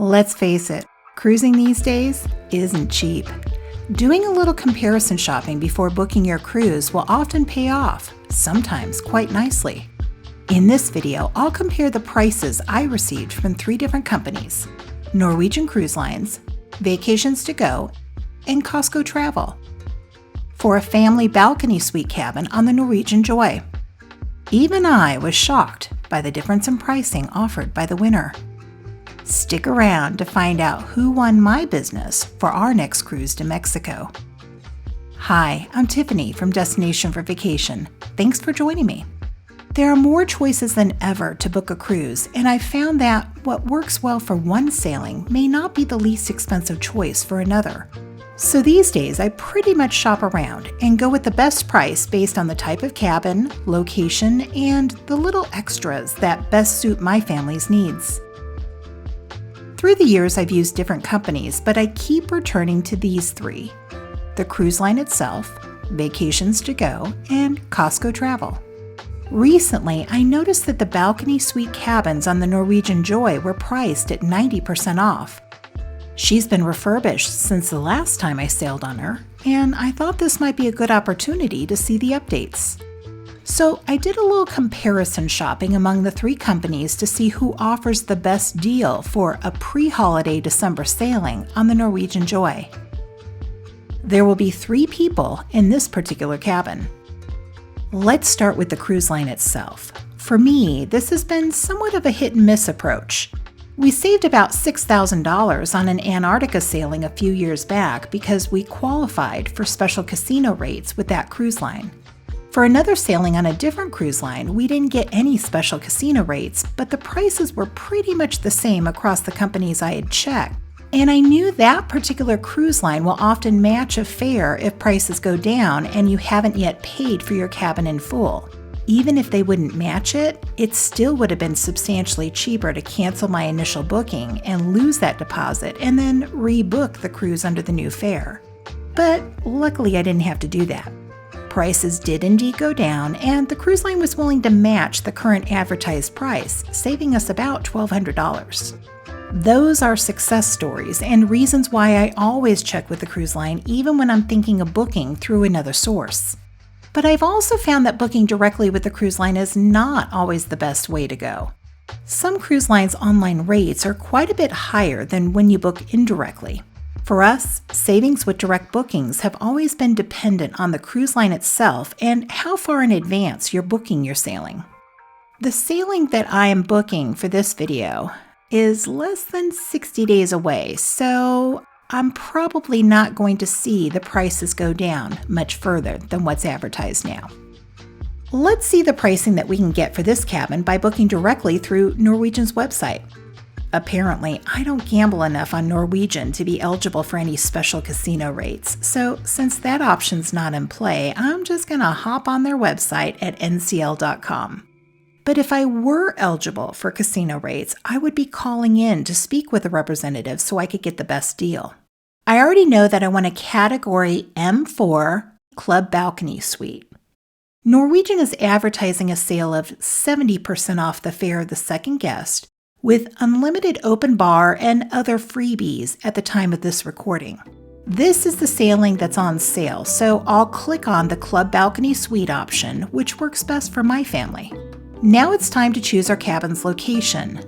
Let's face it, cruising these days isn't cheap. Doing a little comparison shopping before booking your cruise will often pay off, sometimes quite nicely. In this video, I'll compare the prices I received from 3 different companies: Norwegian Cruise Lines, VacationsToGo, and Costco Travel, for a family balcony suite cabin on the Norwegian Joy. Even I was shocked by the difference in pricing offered by the winner. Stick around to find out who won my business for our next cruise to Mexico. Hi, I'm Tiffany from Destination for Vacation. Thanks for joining me. There are more choices than ever to book a cruise, and I've found that what works well for one sailing may not be the least expensive choice for another. So these days, I pretty much shop around and go with the best price based on the type of cabin, location, and the little extras that best suit my family's needs. Through the years, I've used different companies, but I keep returning to these 3: the cruise line itself, VacationsToGo, and Costco Travel. Recently, I noticed that the balcony suite cabins on the Norwegian Joy were priced at 90% off. She's been refurbished since the last time I sailed on her, and I thought this might be a good opportunity to see the updates. So I did a little comparison shopping among the 3 companies to see who offers the best deal for a pre-holiday December sailing on the Norwegian Joy. There will be 3 people in this particular cabin. Let's start with the cruise line itself. For me, this has been somewhat of a hit-and-miss approach. We saved about $6,000 on an Antarctica sailing a few years back because we qualified for special casino rates with that cruise line. For another sailing on a different cruise line, we didn't get any special casino rates, but the prices were pretty much the same across the companies I had checked. And I knew that particular cruise line will often match a fare if prices go down and you haven't yet paid for your cabin in full. Even if they wouldn't match it, it still would have been substantially cheaper to cancel my initial booking and lose that deposit and then rebook the cruise under the new fare. But luckily I didn't have to do that. Prices did indeed go down, and the cruise line was willing to match the current advertised price, saving us about $1,200. Those are success stories and reasons why I always check with the cruise line even when I'm thinking of booking through another source. But I've also found that booking directly with the cruise line is not always the best way to go. Some cruise lines' online rates are quite a bit higher than when you book indirectly. For us, savings with direct bookings have always been dependent on the cruise line itself and how far in advance you're booking your sailing. The sailing that I am booking for this video is less than 60 days away, so I'm probably not going to see the prices go down much further than what's advertised now. Let's see the pricing that we can get for this cabin by booking directly through Norwegian's website. Apparently, I don't gamble enough on Norwegian to be eligible for any special casino rates, so since that option's not in play, I'm just going to hop on their website at NCL.com. But if I were eligible for casino rates, I would be calling in to speak with a representative so I could get the best deal. I already know that I want a Category M4 Club Balcony Suite. Norwegian is advertising a sale of 70% off the fare of the second guest, with unlimited open bar and other freebies at the time of this recording. This is the sailing that's on sale, so I'll click on the Club Balcony Suite option, which works best for my family. Now it's time to choose our cabin's location.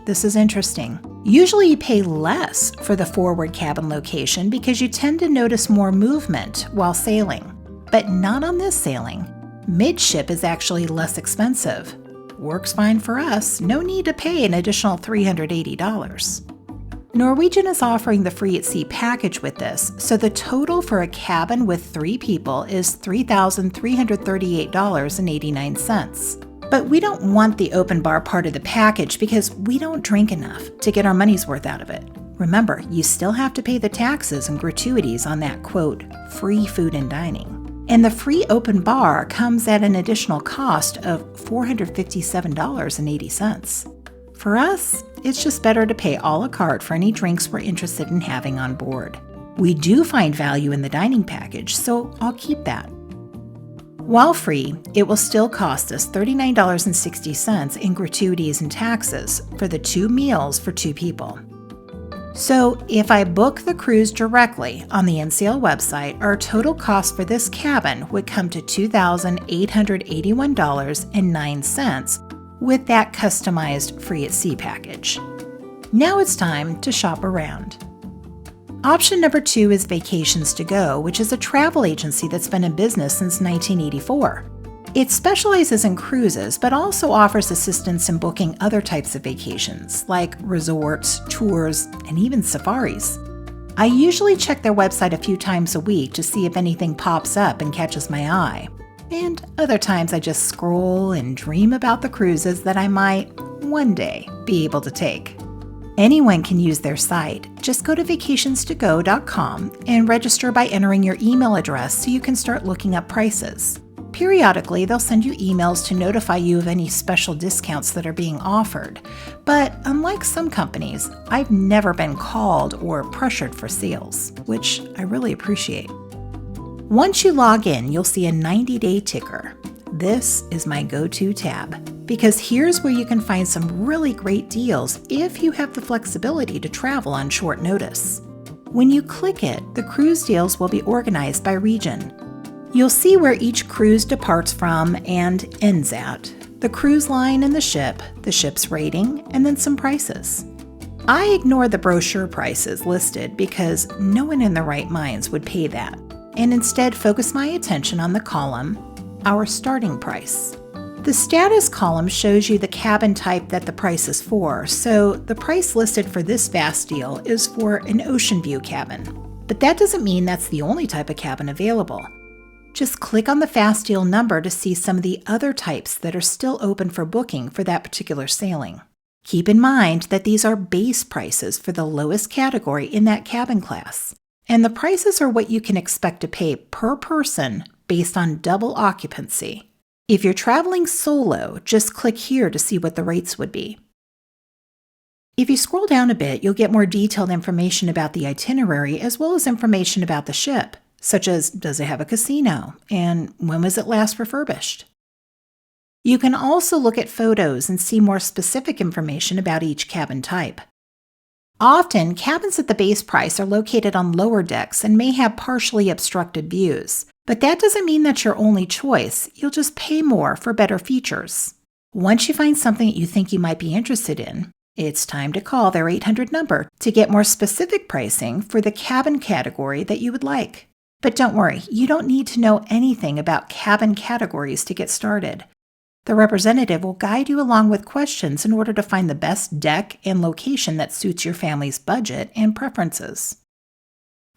This is interesting. Usually you pay less for the forward cabin location because you tend to notice more movement while sailing, but not on this sailing. Midship is actually less expensive. Works fine for us, no need to pay an additional $380. Norwegian is offering the free at sea package with this, so the total for a cabin with 3 people is $3,338.89. But we don't want the open bar part of the package because we don't drink enough to get our money's worth out of it. Remember, you still have to pay the taxes and gratuities on that, quote, free food and dining. And the free open bar comes at an additional cost of $457.80. For us, it's just better to pay a la carte for any drinks we're interested in having on board. We do find value in the dining package, so I'll keep that. While free, it will still cost us $39.60 in gratuities and taxes for the 2 meals for 2 people. So if I book the cruise directly on the NCL website, our total cost for this cabin would come to $2,881.09 with that customized free at sea package. Now it's time to shop around. Option number 2 is VacationsToGo, which is a travel agency that's been in business since 1984. It specializes in cruises, but also offers assistance in booking other types of vacations, like resorts, tours, and even safaris. I usually check their website a few times a week to see if anything pops up and catches my eye. And other times I just scroll and dream about the cruises that I might, one day, be able to take. Anyone can use their site. Just go to VacationsToGo.com and register by entering your email address so you can start looking up prices. Periodically, they'll send you emails to notify you of any special discounts that are being offered. But unlike some companies, I've never been called or pressured for sales, which I really appreciate. Once you log in, you'll see a 90-day ticker. This is my go-to tab, because here's where you can find some really great deals if you have the flexibility to travel on short notice. When you click it, the cruise deals will be organized by region. You'll see where each cruise departs from and ends at, the cruise line and the ship's rating, and then some prices. I ignore the brochure prices listed because no one in their right minds would pay that, and instead focus my attention on the column, Our Starting Price. The status column shows you the cabin type that the price is for, so the price listed for this vast deal is for an ocean view cabin. But that doesn't mean that's the only type of cabin available. Just click on the fast deal number to see some of the other types that are still open for booking for that particular sailing. Keep in mind that these are base prices for the lowest category in that cabin class, and the prices are what you can expect to pay per person based on double occupancy. If you're traveling solo, just click here to see what the rates would be. If you scroll down a bit, you'll get more detailed information about the itinerary as well as information about the ship, such as does it have a casino and when was it last refurbished. You can also look at photos and see more specific information about each cabin type. Often, cabins at the base price are located on lower decks and may have partially obstructed views. But that doesn't mean that's your only choice. You'll just pay more for better features. Once you find something that you think you might be interested in, it's time to call their 800 number to get more specific pricing for the cabin category that you would like. But don't worry, you don't need to know anything about cabin categories to get started. The representative will guide you along with questions in order to find the best deck and location that suits your family's budget and preferences.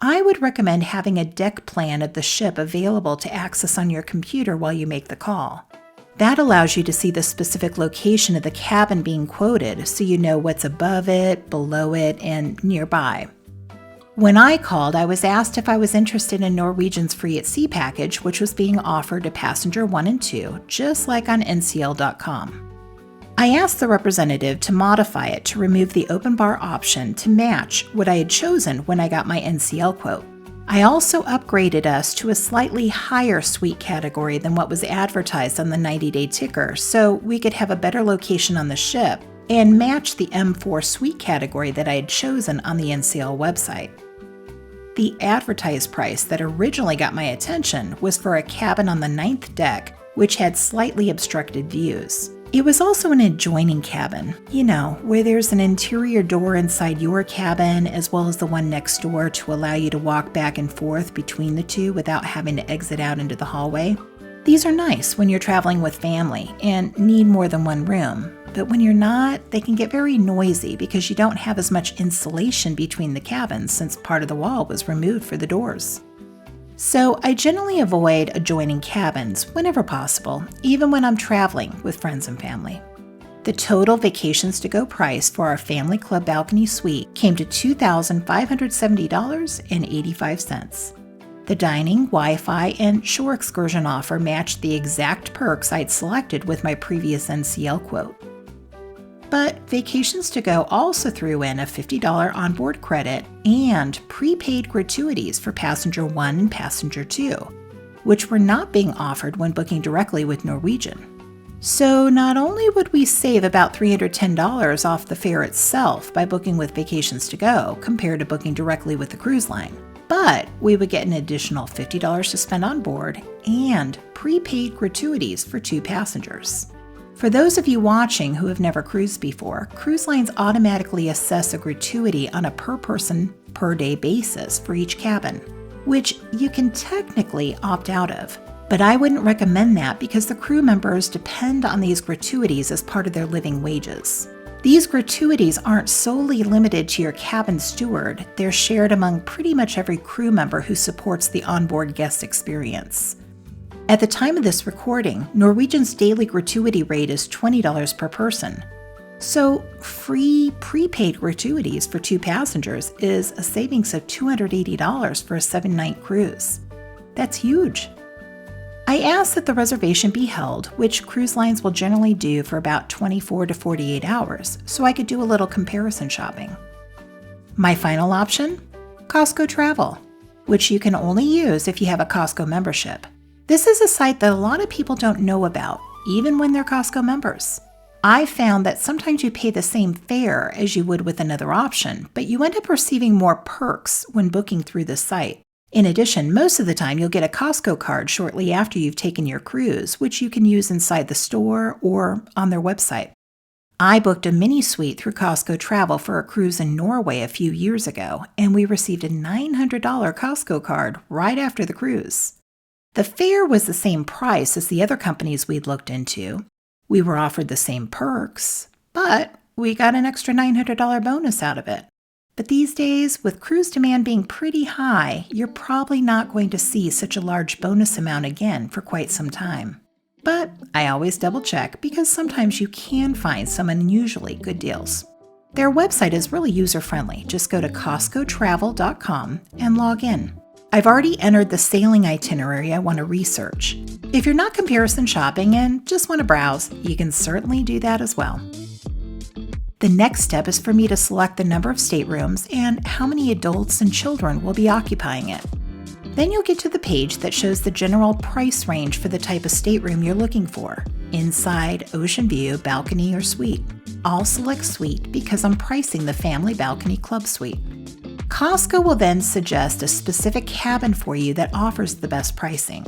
I would recommend having a deck plan of the ship available to access on your computer while you make the call. That allows you to see the specific location of the cabin being quoted so you know what's above it, below it, and nearby. When I called, I was asked if I was interested in Norwegian's free at sea package, which was being offered to passenger 1 and 2, just like on NCL.com. I asked the representative to modify it to remove the open bar option to match what I had chosen when I got my NCL quote. I also upgraded us to a slightly higher suite category than what was advertised on the 90-day ticker so we could have a better location on the ship and match the M4 suite category that I had chosen on the NCL website. The advertised price that originally got my attention was for a cabin on the 9th deck, which had slightly obstructed views. It was also an adjoining cabin, where there's an interior door inside your cabin as well as the one next door to allow you to walk back and forth between the two without having to exit out into the hallway. These are nice when you're traveling with family and need more than one room, but when you're not, they can get very noisy because you don't have as much insulation between the cabins since part of the wall was removed for the doors. So I generally avoid adjoining cabins whenever possible, even when I'm traveling with friends and family. The total VacationsToGo price for our Family Club Balcony Suite came to $2,570.85. The dining, Wi-Fi, and shore excursion offer matched the exact perks I'd selected with my previous NCL quote. But VacationsToGo also threw in a $50 onboard credit and prepaid gratuities for passenger 1 and passenger 2. which were not being offered when booking directly with Norwegian. So not only would we save about $310 off the fare itself by booking with VacationsToGo compared to booking directly with the cruise line, but we would get an additional $50 to spend on board and prepaid gratuities for 2 passengers. For those of you watching who have never cruised before, cruise lines automatically assess a gratuity on a per-person, per-day basis for each cabin, which you can technically opt out of. But I wouldn't recommend that because the crew members depend on these gratuities as part of their living wages. These gratuities aren't solely limited to your cabin steward, they're shared among pretty much every crew member who supports the onboard guest experience. At the time of this recording, Norwegian's daily gratuity rate is $20 per person. So free prepaid gratuities for 2 passengers is a savings of $280 for a 7-night cruise. That's huge. I asked that the reservation be held, which cruise lines will generally do for about 24 to 48 hours, so I could do a little comparison shopping. My final option? Costco Travel, which you can only use if you have a Costco membership. This is a site that a lot of people don't know about, even when they're Costco members. I found that sometimes you pay the same fare as you would with another option, but you end up receiving more perks when booking through the site. In addition, most of the time you'll get a Costco card shortly after you've taken your cruise, which you can use inside the store or on their website. I booked a mini suite through Costco Travel for a cruise in Norway a few years ago, and we received a $900 Costco card right after the cruise. The fare was the same price as the other companies we'd looked into. We were offered the same perks, but we got an extra $900 bonus out of it. But these days, with cruise demand being pretty high, you're probably not going to see such a large bonus amount again for quite some time. But I always double check because sometimes you can find some unusually good deals. Their website is really user-friendly. Just go to CostcoTravel.com and log in. I've already entered the sailing itinerary I want to research. If you're not comparison shopping and just want to browse, you can certainly do that as well. The next step is for me to select the number of staterooms and how many adults and children will be occupying it. Then you'll get to the page that shows the general price range for the type of stateroom you're looking for: inside, ocean view, balcony, or suite. I'll select suite because I'm pricing the family balcony club suite. Costco will then suggest a specific cabin for you that offers the best pricing.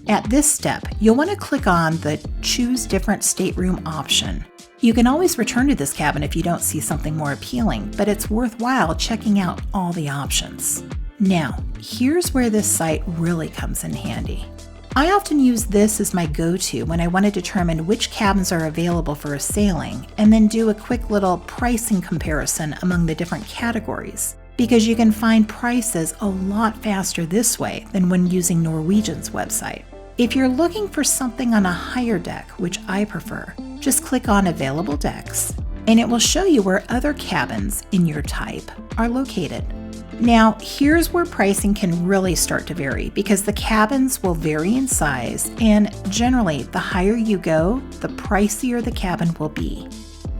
At this step, you'll want to click on the Choose Different Stateroom option. You can always return to this cabin if you don't see something more appealing, but it's worthwhile checking out all the options. Now, here's where this site really comes in handy. I often use this as my go-to when I want to determine which cabins are available for a sailing, and then do a quick little pricing comparison among the different categories, because you can find prices a lot faster this way than when using Norwegian's website. If you're looking for something on a higher deck, which I prefer, just click on Available Decks, and it will show you where other cabins in your type are located. Now, here's where pricing can really start to vary because the cabins will vary in size, and generally, the higher you go, the pricier the cabin will be.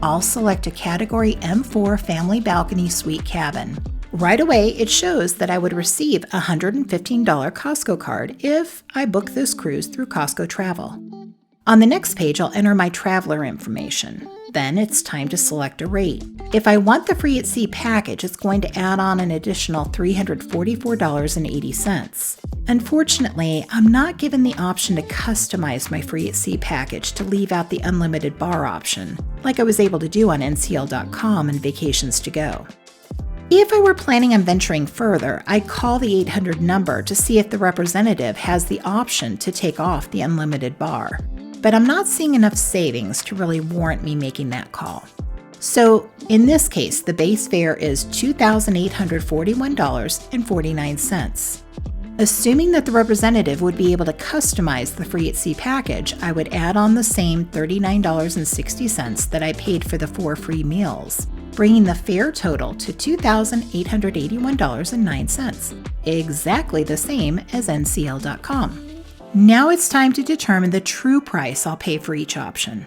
I'll select a Category M4 Family Balcony Suite cabin. Right away, it shows that I would receive a $115 Costco card if I book this cruise through Costco Travel. On the next page, I'll enter my traveler information. Then it's time to select a rate. If I want the free at sea package, it's going to add on an additional $344.80. Unfortunately, I'm not given the option to customize my free at sea package to leave out the unlimited bar option, like I was able to do on NCL.com and VacationsToGo. If I were planning on venturing further, I'd call the 800 number to see if the representative has the option to take off the unlimited bar. But I'm not seeing enough savings to really warrant me making that call. So in this case, the base fare is $2,841.49. Assuming that the representative would be able to customize the free at sea package, I would add on the same $39.60 that I paid for the 4 free meals, bringing the fare total to $2,881.09, exactly the same as NCL.com. Now it's time to determine the true price I'll pay for each option.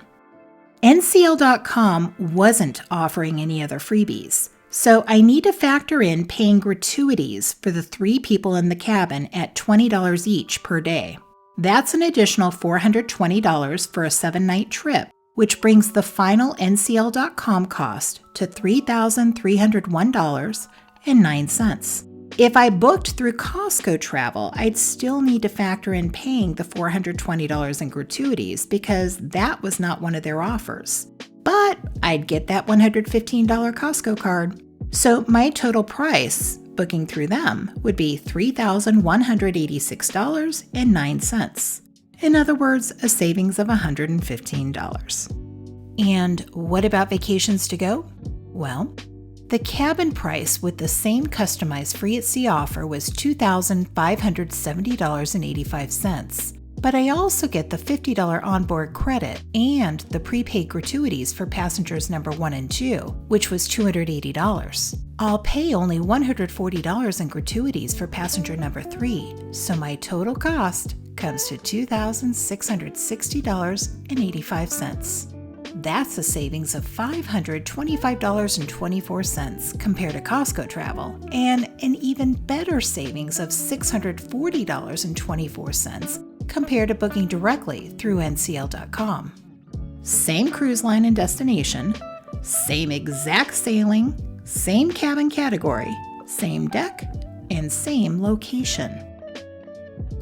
NCL.com wasn't offering any other freebies, so I need to factor in paying gratuities for the 3 people in the cabin at $20 each per day. That's an additional $420 for a 7-night trip, which brings the final NCL.com cost to $3,301.09. If I booked through Costco Travel, I'd still need to factor in paying the $420 in gratuities because that was not one of their offers. But I'd get that $115 Costco card. So my total price, booking through them, would be $3,186.09. In other words, a savings of $115. And what about Vacations to Go? Well, the cabin price with the same customized free at sea offer was $2,570.85. But I also get the $50 onboard credit and the prepaid gratuities for passengers number 1 and 2, which was $280. I'll pay only $140 in gratuities for passenger number 3, so my total cost comes to $2,660.85. That's a savings of $525.24 compared to Costco Travel, and an even better savings of $640.24 compared to booking directly through NCL.com. Same cruise line and destination, same exact sailing, same cabin category, same deck, and same location.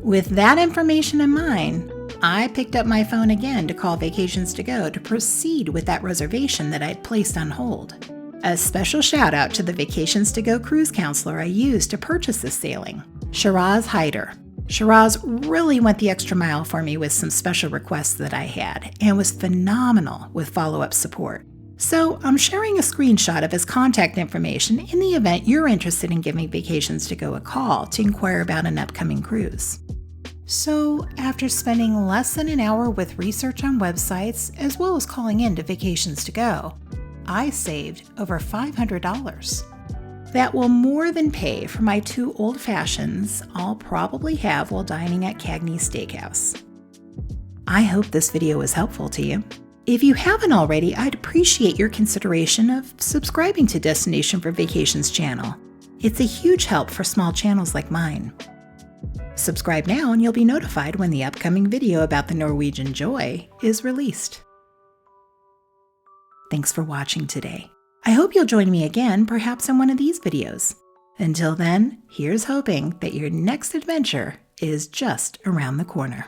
With that information in mind, I picked up my phone again to call Vacations to Go to proceed with that reservation that I'd placed on hold. A special shout out to the Vacations to Go cruise counselor I used to purchase this sailing, Shiraz Hyder. Shiraz really went the extra mile for me with some special requests that I had and was phenomenal with follow-up support. So I'm sharing a screenshot of his contact information in the event you're interested in giving Vacations to Go a call to inquire about an upcoming cruise. So, after spending less than an hour with research on websites, as well as calling in to Vacations to Go, I saved over $500. That will more than pay for my 2 old fashions I'll probably have while dining at Cagney's Steakhouse. I hope this video was helpful to you. If you haven't already, I'd appreciate your consideration of subscribing to Destination for Vacations channel. It's a huge help for small channels like mine. Subscribe now and you'll be notified when the upcoming video about the Norwegian Joy is released. Thanks for watching today. I hope you'll join me again, perhaps in one of these videos. Until then, here's hoping that your next adventure is just around the corner.